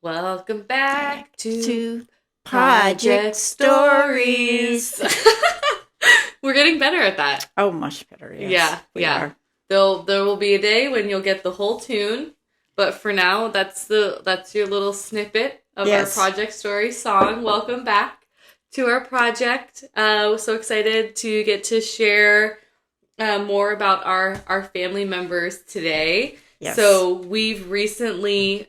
Welcome back to Project Stories. We're getting better at that. Oh, much better. Yes, we are. There will be a day when you'll get the whole tune, but for now, that's your little snippet of our Project Story song. Welcome back to our project. We're so excited to get to share more about our family members today. Yes. So we've recently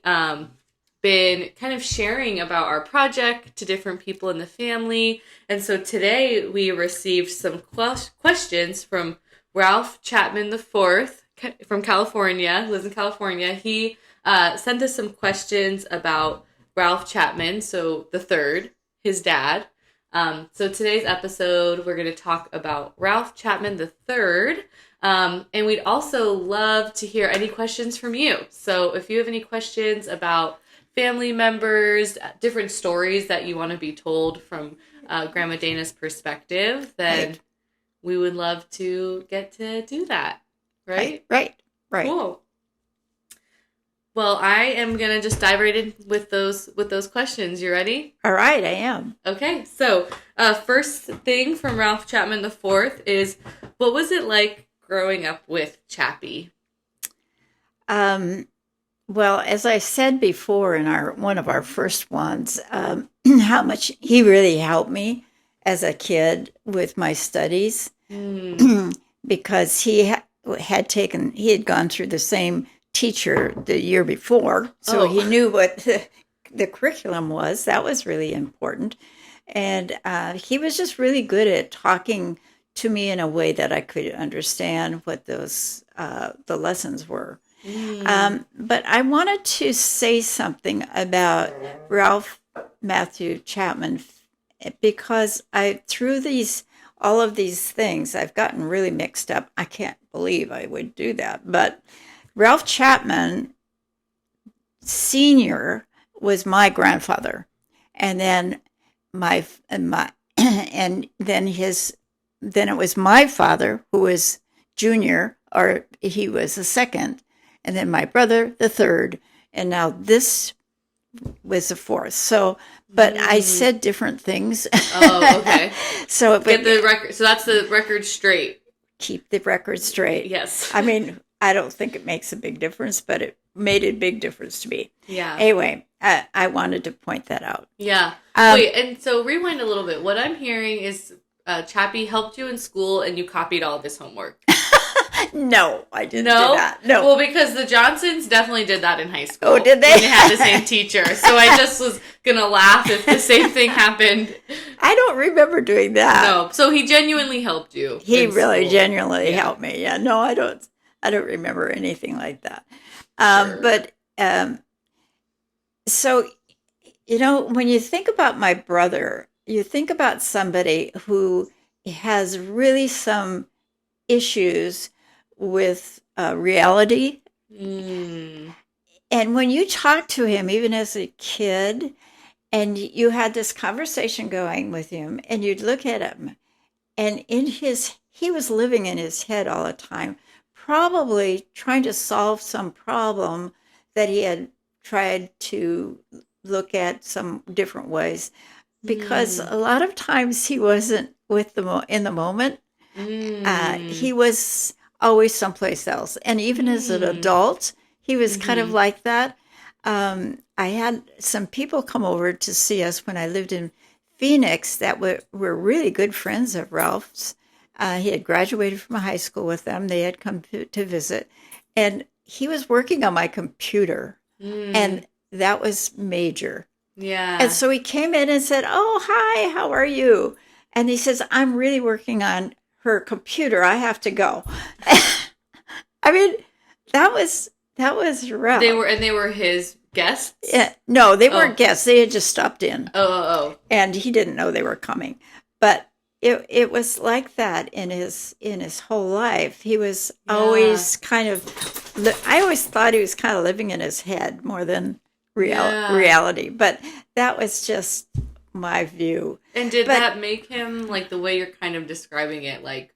been kind of sharing about our project to different people in the family. And so today we received some questions from Ralph Chapman IV from California, lives in California. He sent us some questions about Ralph Chapman, so the third, his dad. So today's episode, we're going to talk about Ralph Chapman III. And we'd also love to hear any questions from you. So if you have any questions about family members, different stories that you want to be told from Grandma Dana's perspective, then we would love to get to do that. Right? Right. Cool. Well, I am going to just dive right in with those questions. You ready? All right, I am. Okay. So, first thing from Ralph Chapman IV is, what was it like growing up with Chappie? Well, as I said before in one of our first ones, how much he really helped me as a kid with my studies, because he had gone through the same teacher the year before, so he knew what the curriculum was. That was really important, and he was just really good at talking to me in a way that I could understand what those the lessons were. But I wanted to say something about Ralph Matthew Chapman, because through all of these things, I've gotten really mixed up. I can't believe I would do that. But Ralph Chapman Sr. was my grandfather. And then then it was my father who was junior, or he was the second. And then my brother, the third, and now this was the fourth. So, but I said different things. Oh, okay. So get the record. So that's the record straight. Keep the record straight. Yes. I mean, I don't think it makes a big difference, but it made a big difference to me. Yeah. Anyway, I wanted to point that out. Yeah. Wait, and so rewind a little bit. What I'm hearing is Chappie helped you in school and you copied all of his homework. No, I didn't do that. No. Well, because the Johnsons definitely did that in high school. Oh, did they? When they had the same teacher. So I just was going to laugh if the same thing happened. I don't remember doing that. No. So he genuinely helped you. He really genuinely helped me. Yeah. No, I don't remember anything like that. Sure. But so, when you think about my brother, you think about somebody who has really some issues with reality. And when you talk to him, even as a kid, and you had this conversation going with him, and you'd look at him, and he was living in his head all the time, probably trying to solve some problem that he had tried to look at some different ways, because a lot of times he wasn't in the moment. He was always someplace else. And even as an adult, he was kind of like that. I had some people come over to see us when I lived in Phoenix that were really good friends of Ralph's. He had graduated from high school with them. They had come to visit. And he was working on my computer. And that was major. Yeah. And so he came in and said, "Oh, hi, how are you?" And he says, "I'm really working on her computer. I have to go." I mean, that was rough. They were his guests? Yeah, no, they weren't guests. They had just stopped in. Oh. And he didn't know they were coming. But it was like that in his whole life. He was always I always thought he was kind of living in his head more than reality. But that was just my view. And did that make him, like, the way you're kind of describing it, like,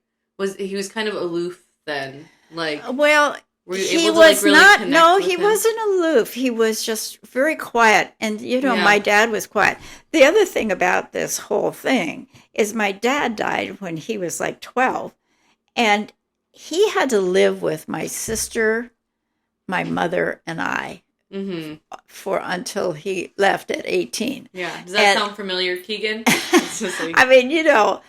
he was kind of aloof then? Like, well, Were you He able to like was really not, connect no, with he him? wasn't aloof. He was just very quiet. And, Yeah. my dad was quiet. The other thing about this whole thing is my dad died when he was like 12. And he had to live with my sister, my mother, and I Mm-hmm. for until he left at 18. Yeah. Does that And sound familiar, Keegan? It's just like, I mean,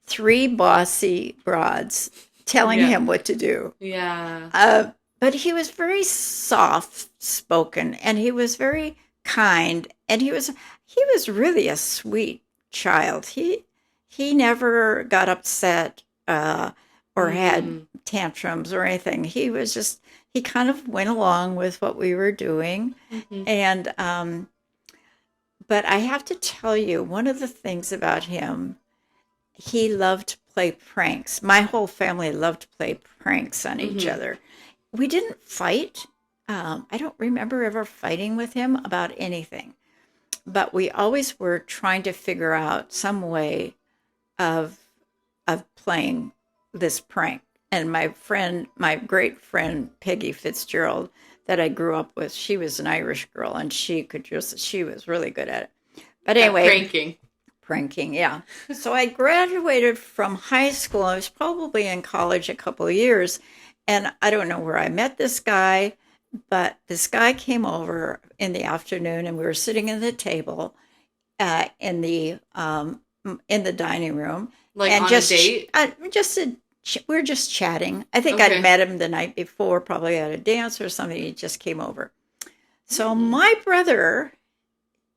three bossy broads telling yeah. him what to do. Yeah. But he was very soft spoken, and he was very kind, and he was really a sweet child. He never got upset or had Mm. tantrums or anything. He kind of went along with what we were doing, Mm-hmm. and but I have to tell you, one of the things about him, he loved to play pranks. My whole family loved to play pranks on each Mm-hmm. other. We didn't fight. I don't remember ever fighting with him about anything, but we always were trying to figure out some way of playing this prank. And my great friend Peggy Fitzgerald, that I grew up with, she was an Irish girl, and she was really good at it. But At anyway, pranking. pranking, yeah. So I graduated from high school. I was probably in college a couple of years, and I don't know where I met this guy, but this guy came over in the afternoon, and we were sitting at the table in the dining room, Like and on a date? we were just chatting. I think I'd Okay. met him the night before, probably at a dance or something. He just came over. So Mm. my brother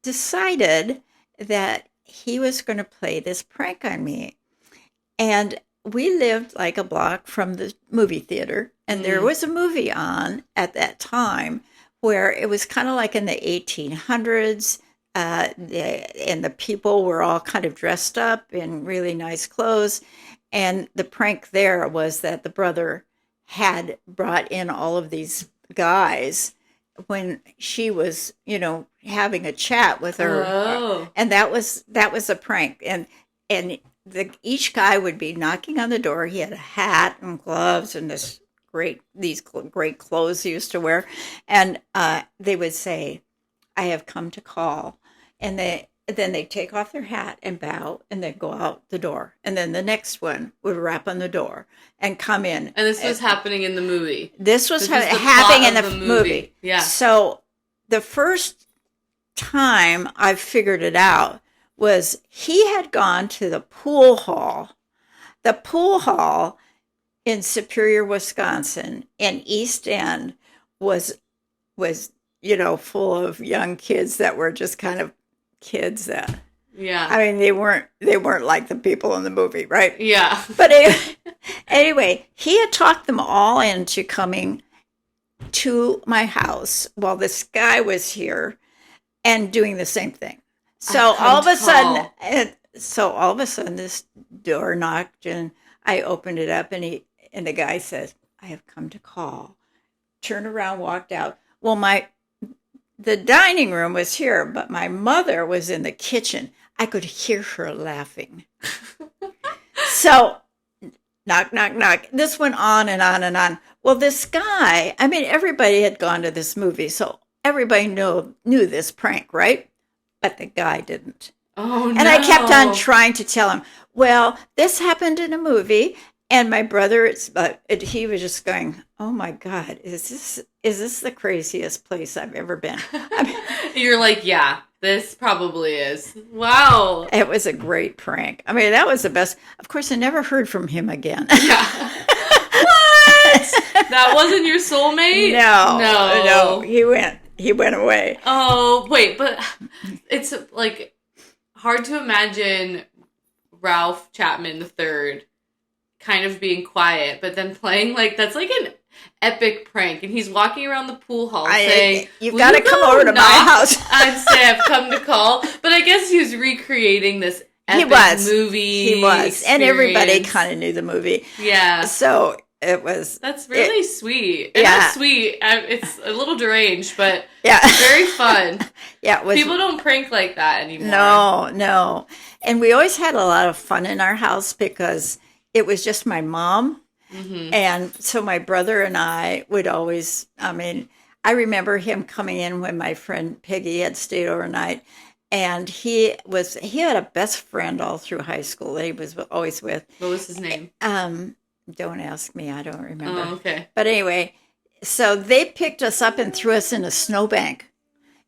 decided that he was going to play this prank on me. And we lived like a block from the movie theater. And there Mm. was a movie on at that time where it was kind of like in the 1800s. And the people were all kind of dressed up in really nice clothes. And the prank there was that the brother had brought in all of these guys when she was, having a chat with her, Oh. and that was a prank, and each guy would be knocking on the door. He had a hat and gloves and these great clothes he used to wear, and they would say, "I have come to call," and then they'd take off their hat and bow, and then go out the door, and then the next one would rap on the door and come in. And this was happening in the movie. This was This is the happening plot in of the the movie. movie. Yeah. So the first time I figured it out was he had gone to the pool hall. The pool hall in Superior, Wisconsin, in East End was full of young kids that were just kind of kids that, Yeah. I mean, they weren't like the people in the movie, right? Yeah. But anyway, he had talked them all into coming to my house while this guy was here and doing the same thing. So I've come all of to a sudden, call. this door knocked, and I opened it up, and the guy says, "I have come to call." Turned around, walked out. Well, the dining room was here, but my mother was in the kitchen. I could hear her laughing. So, knock, knock, knock. This went on and on and on. Well, this guy, I mean, everybody had gone to this movie, so everybody knew this prank, right? But the guy didn't. Oh, no. And I kept on trying to tell him, well, this happened in a movie. And my brother, he was just going, "Oh my God, is this the craziest place I've ever been?" I mean, You're like, yeah, this probably is. Wow. it was a great prank. I mean, that was the best. Of course, I never heard from him again. Yeah. What? That wasn't your soulmate? No. He went away. Oh, wait, but it's like hard to imagine Ralph Chapman III kind of being quiet, but then playing that's like an epic prank, and he's walking around the pool hall saying, "You've "Will got to you come go over to my knock house." and say I've come to call." But I guess he was recreating this epic movie. He was, and everybody experience. kind of knew the movie. Yeah. So it was. That's really sweet. And Yeah. not sweet. It's a little deranged, but Yeah. very fun. Yeah, it was. People don't prank like that anymore. No. And we always had a lot of fun in our house because it was just my mom Mm-hmm. And so my brother and I would always, I mean, I remember him coming in when my friend Peggy had stayed overnight. And he had a best friend all through high school that he was always with. What was his name? Don't ask me, I don't remember. Oh, okay. But anyway, so they picked us up and threw us in a snowbank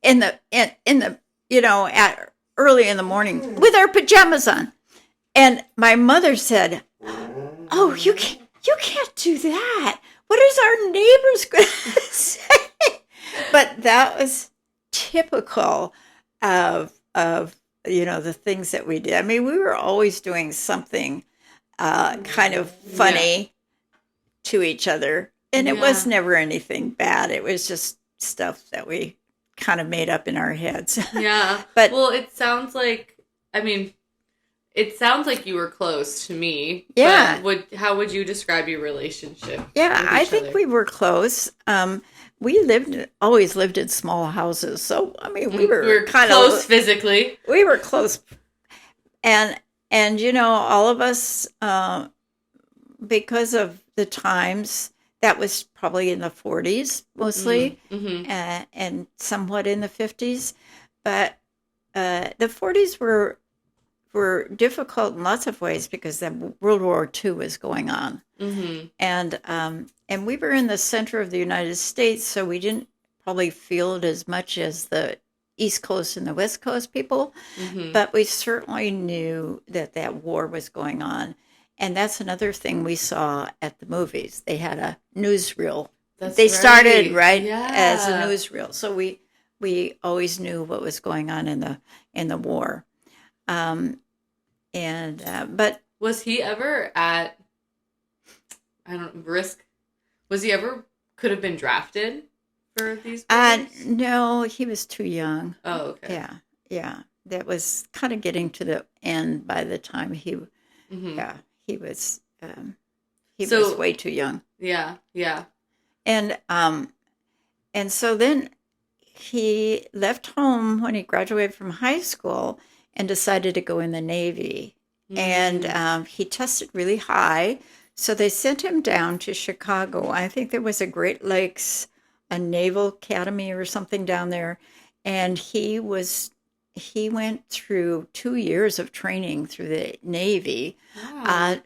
in the at early in the morning with our pajamas on. And my mother said, "Oh, you can't do that. What is our neighbors going to say?" But that was typical of the things that we did. I mean, we were always doing something kind of funny to each other, and it was never anything bad. It was just stuff that we kind of made up in our heads. Yeah. But well, it sounds like, I mean, it sounds like you were close to me. Yeah. But how would you describe your relationship? Yeah, I think other? we were close. We always lived in small houses, so I mean, we were kind close of physically. We were close, and all of us, because of the times, that was probably in the 40s mostly, Mm-hmm. and somewhat in the 50s, but the 40s were difficult in lots of ways because the World War II was going on. Mm-hmm. And we were in the center of the United States, so we didn't probably feel it as much as the East Coast and the West Coast people, Mm-hmm. but we certainly knew that war was going on. And that's another thing we saw at the movies. They had a newsreel. They started as a newsreel, so we always knew what was going on in the war. But was he ever at, I don't know, risk? Was he ever could have been drafted for these movies? No, he was too young. Oh, okay. Yeah. That was kind of getting to the end by the time Mm-hmm. he was was way too young. Yeah. And so then he left home when he graduated from high school and decided to go in the Navy. Mm-hmm. And he tested really high, so they sent him down to Chicago. I think there was a Great Lakes, a Naval Academy or something down there, and he went through 2 years of training through the Navy,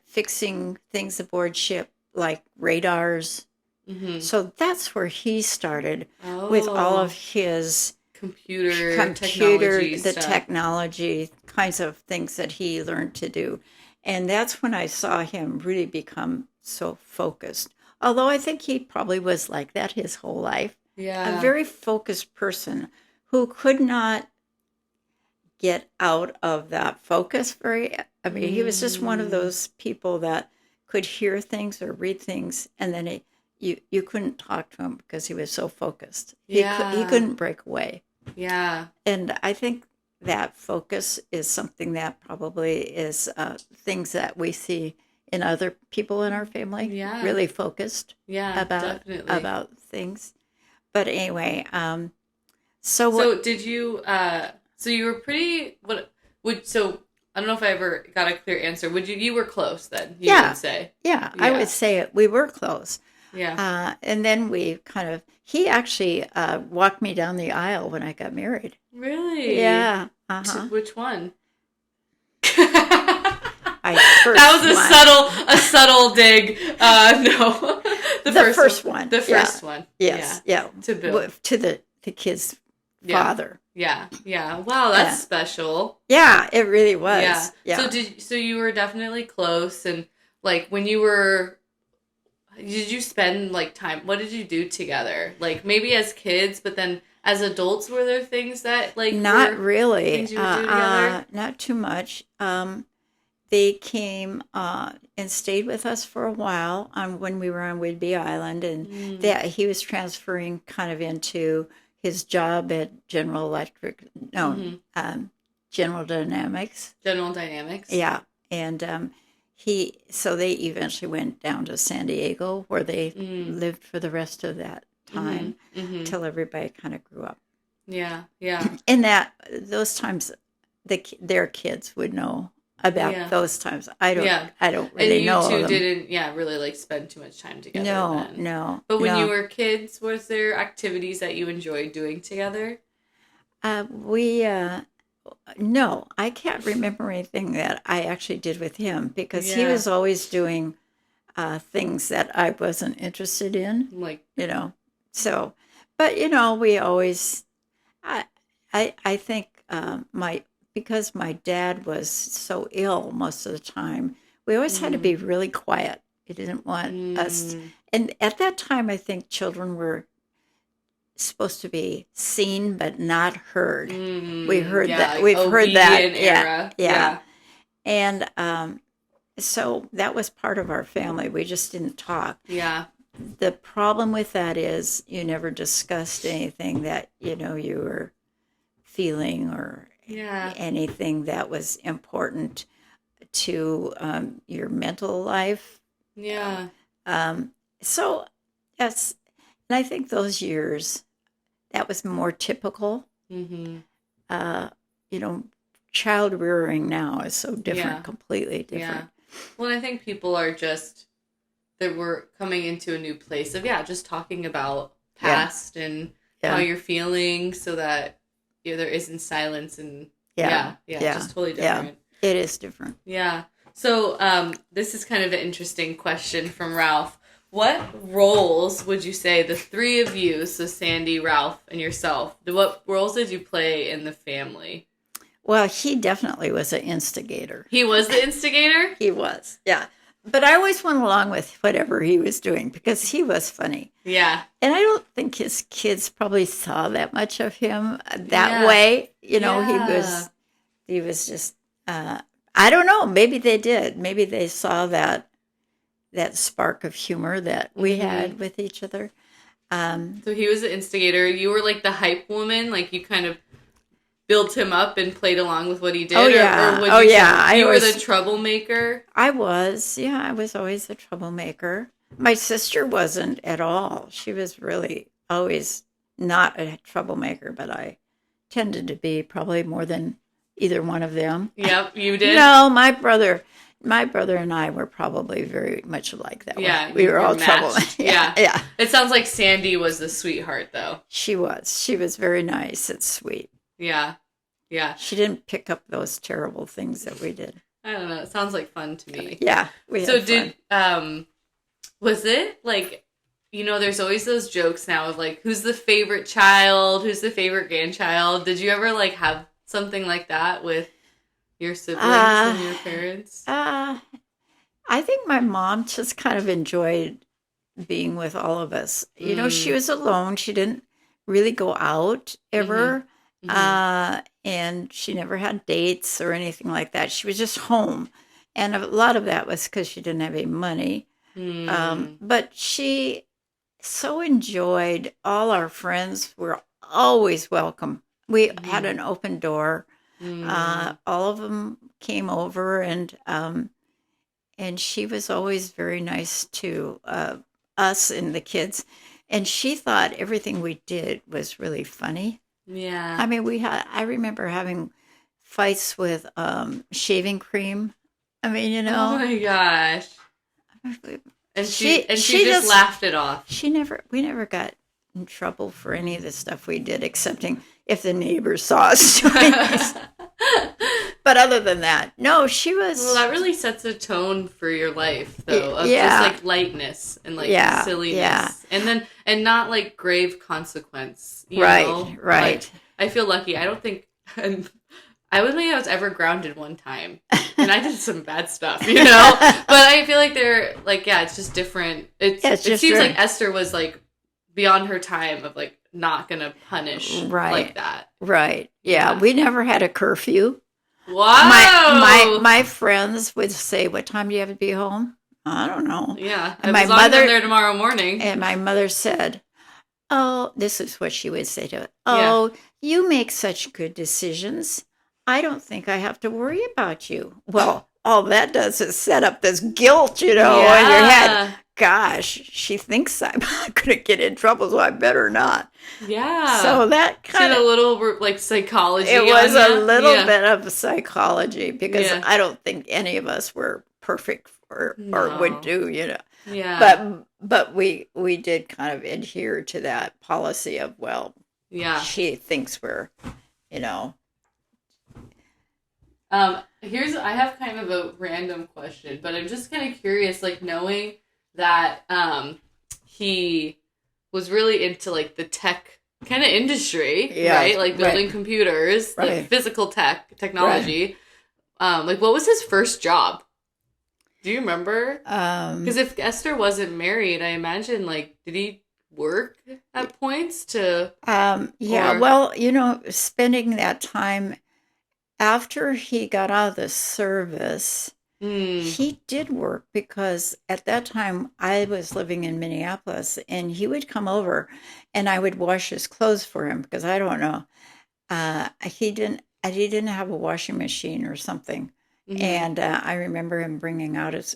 fixing things aboard ship like radars. Mm-hmm. So that's where he started with all of his computer technology, technology kinds of things that he learned to do. And that's when I saw him really become so focused. Although I think he probably was like that his whole life. Yeah. A very focused person who could not get out of that focus he was just one of those people that could hear things or read things, and then you couldn't talk to him because he was so focused. He couldn't break away. Yeah. And I think that focus is something that probably is things that we see in other people in our family. Yeah. Really focused. Yeah, definitely. About things. But anyway, so did you? So you were pretty. So I don't know if I ever got a clear answer. You were close then? You would say. Yeah, I would say we were close. Yeah. And then he actually walked me down the aisle when I got married. Really? Yeah. Uh-huh. Which one? That was a subtle dig. No. The first one. The first one. Yes. Yeah. To Bill. To the kid's father. Yeah. Wow, that's special. Yeah, it really was. Yeah. So you were definitely close, and like when you were, did you spend like time? What did you do together? Like maybe as kids, but then as adults, were there things that like not really things you would do together? Not too much. They came and stayed with us for a while when we were on Whidbey Island, and that he was transferring kind of into his job at General Electric. No, General Dynamics. General Dynamics. Yeah, and so they eventually went down to San Diego, where they lived for the rest of that time till everybody kind of grew up. Yeah. In those times, their kids would know about Yeah. those times. Yeah. I don't And really you know two them. didn't, yeah, really like spend too much time together No, then. no, But when you no. were kids, was there activities that you enjoyed doing together? We no, I can't remember anything that I actually did with him because he Yeah. was always doing things that I wasn't interested in, Like, you know. So, but we always, I, I think my because my dad was so ill most of the time, we always had to mm, be really quiet. He didn't want us, mm, and at that time, I think children were supposed to be seen but not heard. We heard yeah, that. like We've heard that. obedient Yeah, era. yeah. Yeah. And so that was part of our family. We just didn't talk. Yeah. The problem with that is you never discussed anything that you were feeling or Yeah. anything that was important to your mental life. Yeah. Um, so yes, and I think those years that was more typical. Mm-hmm. Uh, you know, child rearing now is so different, Yeah. completely Yeah. different. Well, I think people are just that we're coming into a new place of, yeah, just talking about Yeah, past and how yeah, you're feeling so that there isn't silence and yeah, yeah, yeah, just totally yeah. different. It is different. Yeah. So, this is kind of an interesting question from Ralph. What roles would you say the three of you, so Sandy, Ralph, and yourself, what roles did you play in the family? Well, he definitely was an instigator. He was the instigator? He was, yeah. But I always went along with whatever he was doing because he was funny. Yeah. And I don't think his kids probably saw that much of him that Yeah. way. Yeah. He was just, I don't know. Maybe they did. Maybe they saw that spark of humor that we Mm-hmm. had with each other. Um, So he was the instigator. You were like the hype woman, like you kind of built him up and played along with what he oh did, or yeah, would oh you yeah. say you were the troublemaker? I was always a troublemaker. My sister wasn't at all. She was really always not a troublemaker, but I tended to be probably more than either one of them. Yep, you did. No, my brother and I were probably very much alike that way. Yeah, We you were were all trouble. matched. Yeah, Yeah. yeah. It sounds like Sandy was the sweetheart, though. She was. She was very nice and sweet. Yeah. Yeah. She didn't pick up those terrible things that we did. I don't know. It sounds like fun to me. Yeah, we So had fun. was it like, there's always those jokes now of like, who's the favorite child? Who's the favorite grandchild? Did you ever like have something like that with your siblings Uh, and your parents? uh, I think my mom just kind of enjoyed being with all of us. She Mm. was alone. She didn't really go out Mm-hmm. ever. Mm-hmm. And she never had dates or anything like that. She was just home. And a lot of that was because she didn't have any money. Mm. But she so enjoyed all our friends were always welcome. We had Mm-hmm. an open door. Mm. All of them came over, and she was always very nice to us and the kids. And she thought everything we did was really funny. Yeah. I mean, I remember having fights with shaving cream. I mean, Oh my gosh. And she she just laughed it off. we never got in trouble for any of the stuff we did, excepting if the neighbors saw us doing this. But other than that, no, she was. Well, that really sets a tone for your life, though, of Yeah, just like lightness and like yeah, silliness, yeah. and not like grave consequence. Right, Know? right. Like, I feel lucky. I don't think I would think I was ever grounded one time, and I did some bad stuff, But I feel like they're like, yeah, it's just different. It just seems different. like Esther was like beyond her time of like not gonna punish Right. like that. Right. Yeah. Yeah. We never had a curfew. Wow. My friends would say, "What time do you have to be home?" I don't know. Yeah. And As long as I'm there tomorrow morning. and my mother said, "Oh, this is what she would say to it. Yeah. Oh, you make such good decisions. I don't think I have to worry about you." Well, all that does is set up this guilt, in your head. Yeah. Gosh, she thinks I'm going to get in trouble, so I better not. Yeah. So that She had kind a of, little like it psychology was on a ya. little Yeah. bit of psychology because Yeah. I don't think any of us were perfect or would No. do. Yeah. But we did kind of adhere to that policy of, well, Yeah. she thinks we're, you know, Here's I have kind of a random question, but I'm just kind of curious, like knowing that he was really into like the tech kind of industry, yeah, right? Like right, building computers, like right, physical right. technology. Like what was his first job? Do you remember? Because Um, if Esther wasn't married, I imagine like did he work at points to yeah, or well, spending that time after he got out of the service, mm, he did work because at that time I was living in Minneapolis and he would come over and I would wash his clothes for him because I don't know. He didn't have a washing machine or something. mm-hmm. And I remember him bringing out his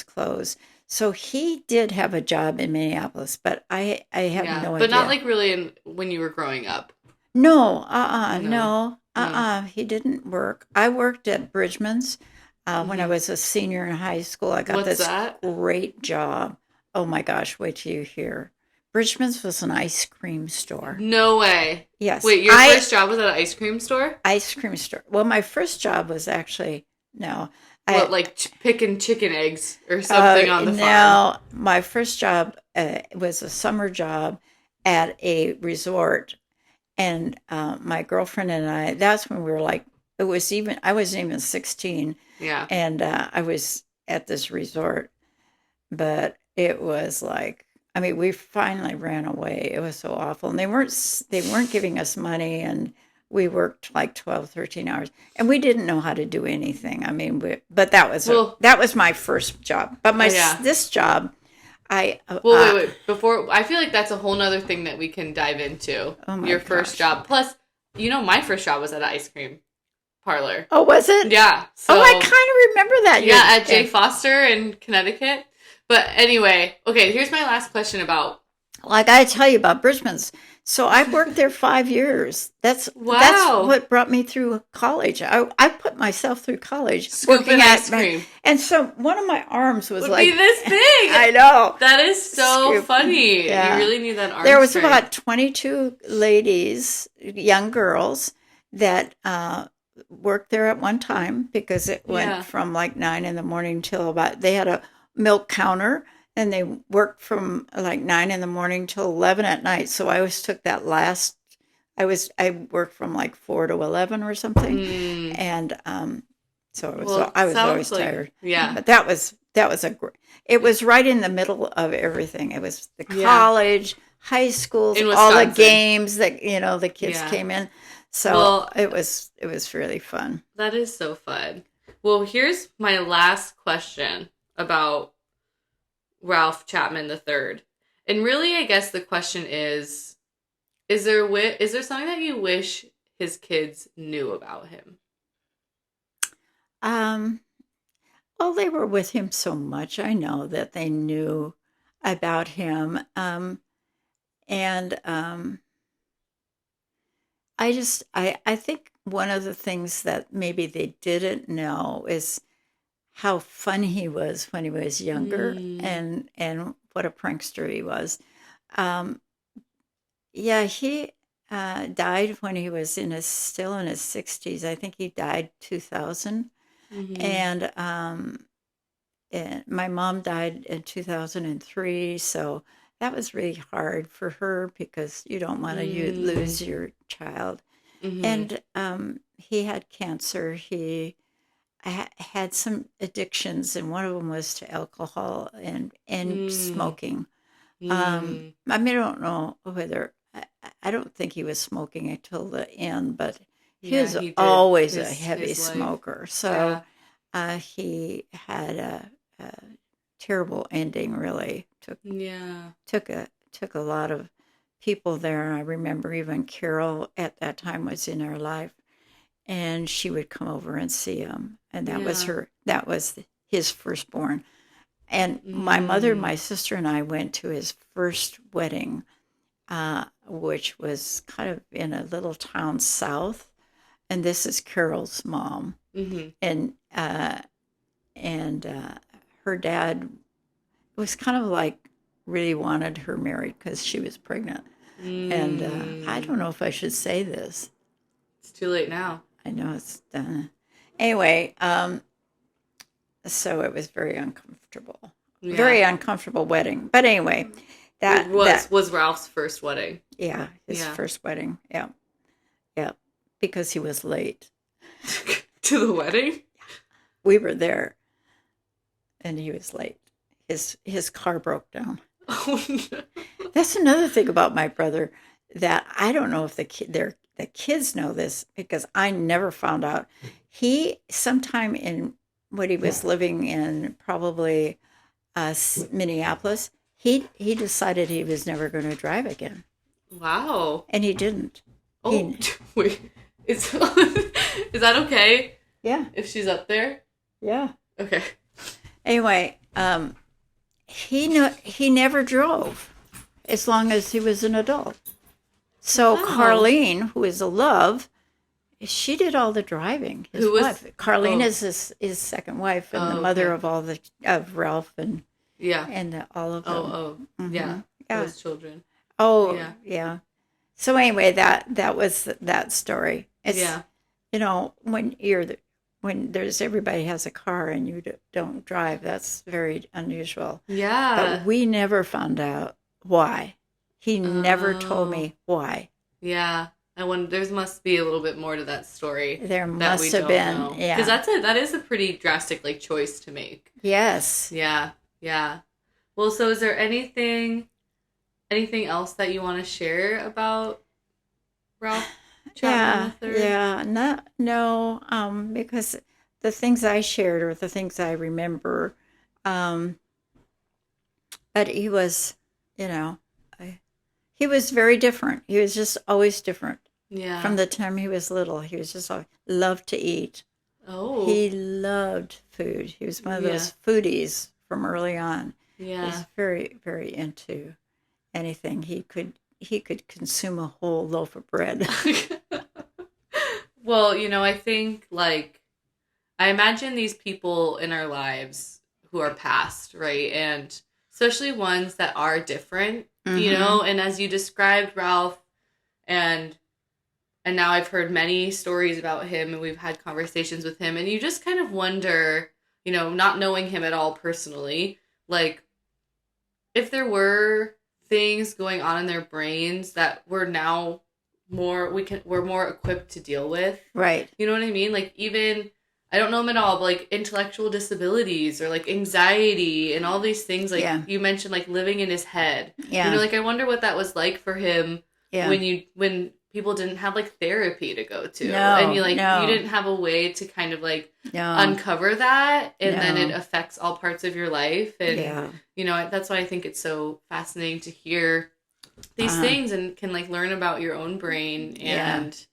clothes. So he did have a job in Minneapolis, but I have Yeah, no but not idea. like really in when you were growing up. No, No, no, no. he didn't work. I worked at Bridgman's when I Hmm. was a senior in high school. I got What's this that? great job. Oh my gosh, wait till you hear. Bridgman's was an ice cream store. No way. Yes, Wait, your first job was at an ice cream store? ice cream store. Well, my first job was actually no, What, I like picking chicken eggs or something on the farm? no. My first job was a summer job at a resort, and my girlfriend and I. That's when we were like, it was even. I wasn't even 16, Yeah. and I was at this resort, but it was like. I mean, we finally ran away. It was so awful, and they weren't giving us money, and we worked like 12, 13 hours, and we didn't know how to do anything. I mean, but Well, that was my first job. But yeah. this job, I Well, wait. Before, I feel like that's a whole nother thing that we can dive into. oh my Your first gosh. job. Plus, my first job was at an ice cream parlor. Oh, was it? Yeah. Oh, I kind So, of remember that. yeah, at J. Yeah. Foster in Connecticut. But anyway, okay, here's my last question about. Like I tell you about Bridgman's. So I worked there 5 years. That's Wow. what brought me through college. I put myself through college Scooping working ice cream. and so one of my arms was Would be like, this big. I know. That is so Scoop. funny. You Yeah. really need that arm There was strength. about 22 ladies, young girls, that worked there at one time because it went Yeah. from like 9 in the morning till they had a milk counter and they worked from like 9 in the morning till 11 at night. So I always took that I worked from like 4 to 11 or something. Mm. And so Well, I was sounds always like tired. yeah. But it was right in the middle of everything. It was the Yeah. college, high schools, In all the Wisconsin. games that the kids Yeah. came in. So Well, it was really fun. that is so fun. Well, here's my last question about Ralph Chapman III. And really, I guess the question is there something that you wish his kids knew about him? Um, oh, they were with him so much. I know that they knew about him. And I think one of the things that maybe they didn't know is how fun he was when he was younger Mm. and what a prankster he was. Um, yeah, he died when he was still in his 60s. I think he died 2000. Mm-hmm. And my mom died in 2003, so that was really hard for her because you don't want to Mm. lose your child. Mm-hmm. And he had cancer. He had some addictions, and one of them was to alcohol and Mm. smoking. Mm. I mean, I don't know whether I don't think he was smoking until the end, but he Yeah, was he did always a heavy his life. smoker. So Yeah. he had a terrible ending. Really Yeah. took a lot of people there. I remember even Carol at that time was in our life, and she would come over and see him, and Yeah. that was his firstborn. And my mother, Mm. my sister, and I went to his first wedding, which was kind of in a little town south. And this is Carol's mom, Mm-hmm. and her dad was kind of like really wanted her married because she was pregnant. And I Mm. don't know if I should say this. It's too late now. I know it's anyway. So it was Yeah. very uncomfortable wedding. But anyway, It that was Ralph's first wedding. yeah, his Yeah. first wedding. Yeah, yeah, because he was late. To the wedding? We were there, and he was late. His car broke down. Oh no. That's another thing about my brother that I don't know if the kids know this because I never found out. He sometime in when he was living in probably Minneapolis, he decided he was never going to drive again, Wow. and he didn't. Oh, He wait. Is is that okay yeah if she's up there? yeah. Okay. Anyway, he never drove as long as he was an adult. So Wow. Carlene, who is a love, she did all the driving. His Who was? wife, Carlene, Oh. is his second wife and the Oh, mother okay. of of Ralph Yeah. all of Oh, them. oh. Hmm Yeah. Yeah. Those children. Oh, Yeah. yeah. So anyway, that was that story. It's Yeah. when there's everybody has a car and you don't drive. That's very unusual. But Yeah. we never found out why. He never told Oh. me why. Yeah. I wonder. There must be a little bit more to that story There that we must have don't been, know. Because yeah. that is a pretty drastic like choice to make. Yes. Yeah. Yeah. Well, so is there anything else that you want to share about Ralph Chapman the Yeah, third? yeah. No, because the things I shared are the things I remember. Um, but he was, you know, I, he was very different. He was just always different. From Yeah. the time he was little, he was just loved to eat. Oh. He loved food. He was one of Yeah. those foodies from early on. He Yeah. was very, very into anything. He could consume a whole loaf of bread. Well, I think like I imagine these people in our lives who are past, right? And especially ones that are different, Mm-hmm. and as you described Ralph and now I've heard many stories about him and we've had conversations with him and you just kind of wonder, not knowing him at all personally, like if there were things going on in their brains that we're now we're more equipped to deal with. Right. You know what I mean? Like even I don't know him at all, but like intellectual disabilities or like anxiety and all these things like Yeah. you mentioned like living in his head. Yeah. Like I wonder what that was like for him Yeah. when people didn't have like therapy to go to and No. you No. didn't have a way to kind of like No. uncover that and then it No. affects all parts of your life and Yeah. that's why I think it's so fascinating to hear these Uh-huh. things and can like learn about your own brain Yeah. and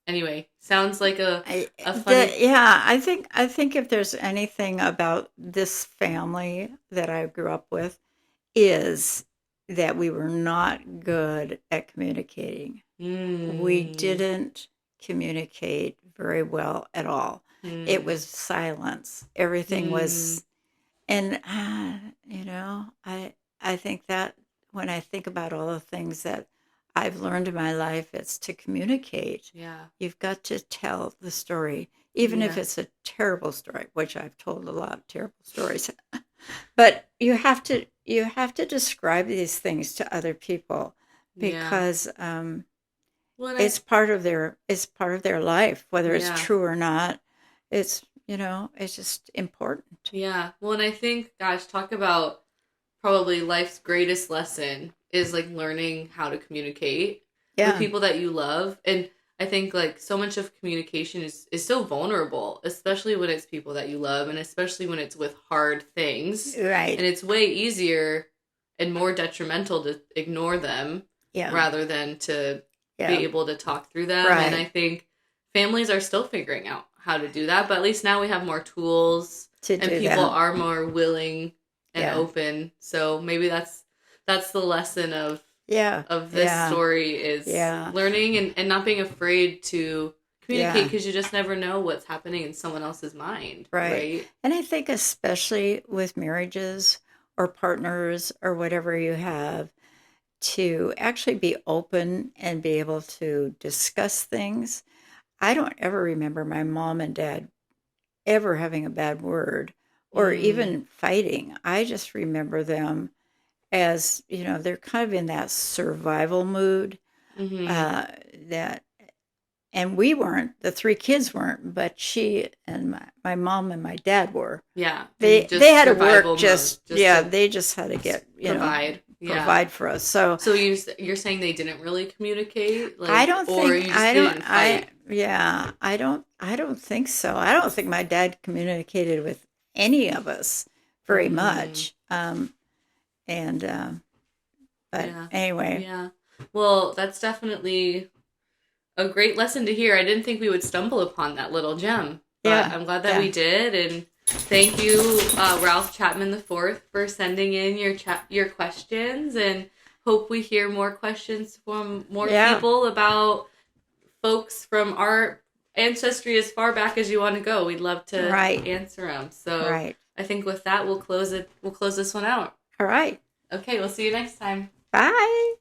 anyway sounds like a I, funny yeah, I think if there's anything about this family that I grew up with is that we were not good at communicating. We mm, didn't communicate very well at all. It mm, was silence. Everything mm, was, and I think that when I think about all the things that I've learned in my life, it's to communicate. yeah You've got to tell the story, even if yeah it's a terrible story, which I've told a lot of terrible stories. But you have to describe these things to other people yeah because well and it's part of their life, whether it's yeah true or not. It's just important. yeah well and I think gosh talk about probably life's greatest lesson is like learning how to communicate with Yeah, people that you love and I think like so much of communication is so vulnerable especially when it's people that you love and especially when it's with hard things right. and it's way easier and more detrimental to ignore them Yeah, rather than to be yeah, able to talk through them and I right. think families are still figuring out how to do that, but at least now we have more tools to and do people that. are more willing and Yeah. open. So maybe that's the lesson Yeah. of this Yeah. story is Yeah. learning and not being afraid to communicate Yeah. because you just never know what's happening in someone else's mind, Right. right? And I think especially with marriages or partners or whatever you have, to actually be open and be able to discuss things. I don't ever remember my mom and dad ever having a bad word or Mm, even fighting. I just remember them as, they're kind of in that survival mood, mm-hmm. uh, that, and we weren't, the three kids weren't, but she and my mom and my dad were. Yeah, They and they just had to work survival mode, just, just yeah, to they just had to get, provide. Yeah. provide for us. So So you're saying they didn't really communicate, I like, don't or think you just I don't didn't I fight? yeah, I don't think so. I don't think my dad communicated with any of us very Mm, much. And but yeah, anyway, yeah. Well, that's definitely a great lesson to hear. I didn't think we would stumble upon that little gem, but yeah, I'm glad that yeah. we did. And thank you, Ralph Chapman the Fourth, for sending in your questions. And hope we hear more questions from more Yeah, people about folks from our ancestry as far back as you want to go. We'd love to right. answer them. So Right. I think with that, we'll close it. We'll close this one out. All right. Okay, we'll see you next time. Bye.